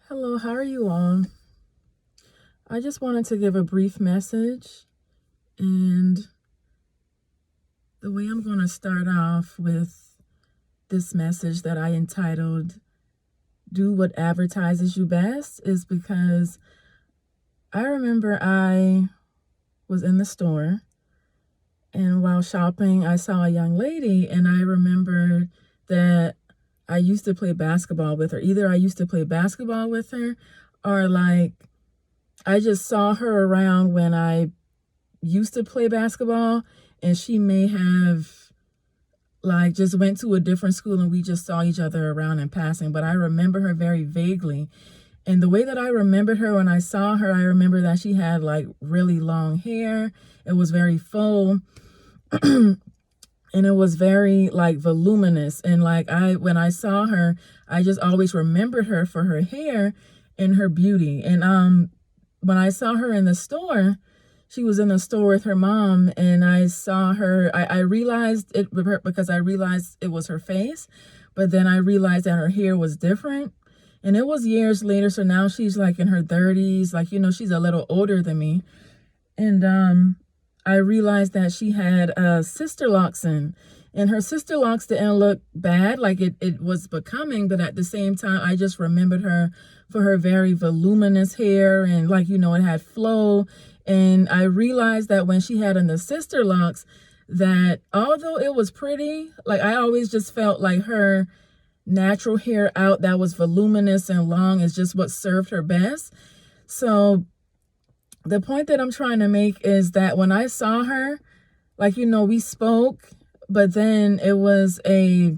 Hello, how are you all? I just wanted to give a brief message, and the way I'm going to start off with this message that I entitled Do What Advertises You Best is because I remember I was in the store, and while shopping, I saw a young lady, and I remember that I used to play basketball with her. Either I used to play basketball with her, or I just saw her around when I used to play basketball, and she may have just went to a different school and we just saw each other around in passing, but I remember her very vaguely. And the way that I remembered her when I saw her, I remember that she had like really long hair. It was very full. And it was very like voluminous, and when I saw her, I just always remembered her for her hair and her beauty. And when I saw her in the store, she was in the store with her mom, and I saw her. I realized it because I realized it was her face, but then I realized that her hair was different. And it was years later, so now she's like in her 30s, she's a little older than me. And I realized that she had sister locks in, and her sister locks didn't look bad, like it was becoming, but at the same time, I just remembered her for her very voluminous hair, and it had flow. And I realized that when she had in the sister locks, that although it was pretty, like I always just felt like her natural hair out that was voluminous and long is just what served her best. So the point that I'm trying to make is that when I saw her, we spoke, but then it was a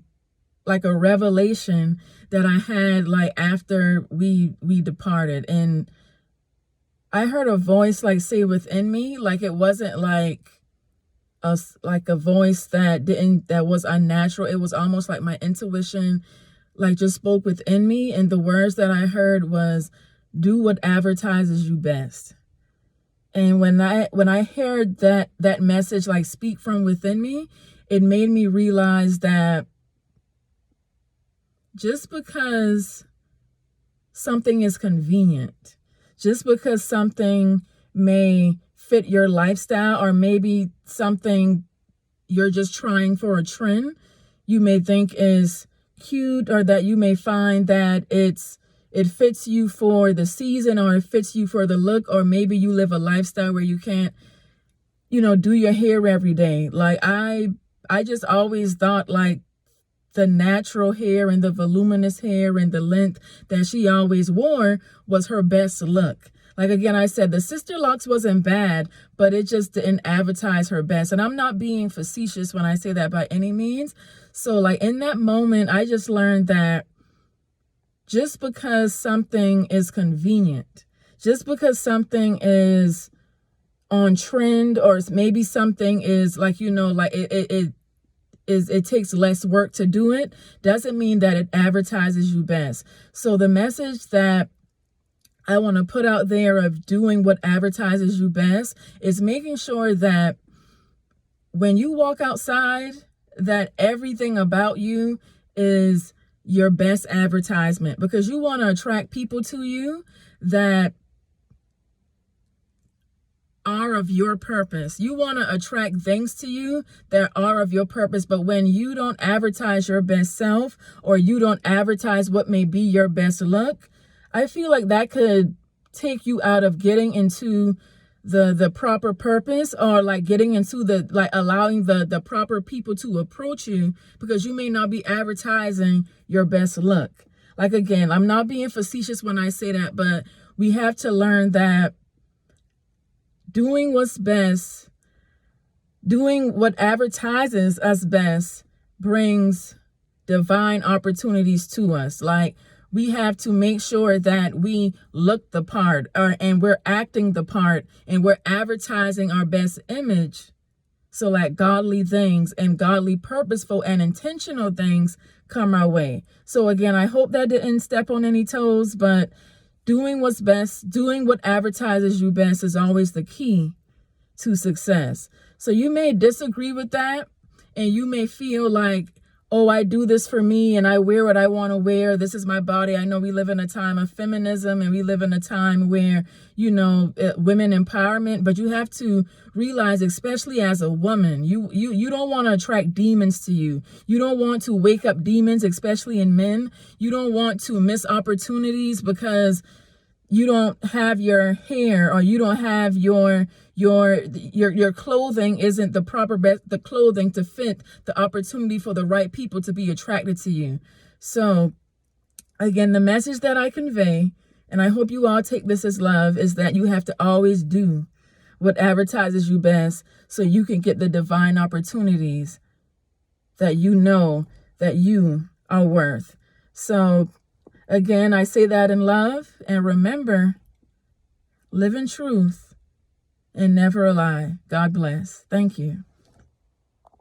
revelation that I had after we departed. And I heard a voice say within me, it wasn't a voice that was unnatural. It was almost like my intuition just spoke within me, and the words that I heard was, do what advertises you best. And when I heard that message speak from within me, it made me realize that just because something is convenient, just because something may fit your lifestyle, or maybe something you're just trying for a trend you may think is cute, or that you may find that it fits you for the season, or it fits you for the look, or maybe you live a lifestyle where you can't, do your hair every day. I just always thought the natural hair and the voluminous hair and the length that she always wore was her best look. Again, I said the sister locks wasn't bad, but it just didn't advertise her best. And I'm not being facetious when I say that by any means. So in that moment, I just learned that just because something is convenient, just because something is on trend, or maybe something is it takes less work to do it, doesn't mean that it advertises you best. So the message that I want to put out there of doing what advertises you best is making sure that when you walk outside, that everything about you is your best advertisement, because you want to attract people to you that are of your purpose. You want to attract things to you that are of your purpose. But when you don't advertise your best self, or you don't advertise what may be your best look, I feel like that could take you out of getting into the proper purpose, or getting into allowing the proper people to approach you, because you may not be advertising your best look. Again, I'm not being facetious when I say that, but we have to learn that doing what's best, doing what advertises us best, brings divine opportunities to us. We have to make sure that we look the part, and we're acting the part, and we're advertising our best image, so godly things and godly, purposeful, and intentional things come our way. So again, I hope that didn't step on any toes, but doing what's best, doing what advertises you best is always the key to success. So you may disagree with that, and you may feel oh, I do this for me and I wear what I want to wear. This is my body. I know we live in a time of feminism and we live in a time where, women empowerment, but you have to realize, especially as a woman, you don't want to attract demons to you. You don't want to wake up demons, especially in men. You don't want to miss opportunities because you don't have your hair, or you don't have your clothing isn't the proper the clothing to fit the opportunity for the right people to be attracted to you. So again, the message that I convey, and I hope you all take this as love, is that you have to always do what advertises you best so you can get the divine opportunities that you know that you are worth. So again, I say that in love, and remember, live in truth and never a lie. God bless. Thank you.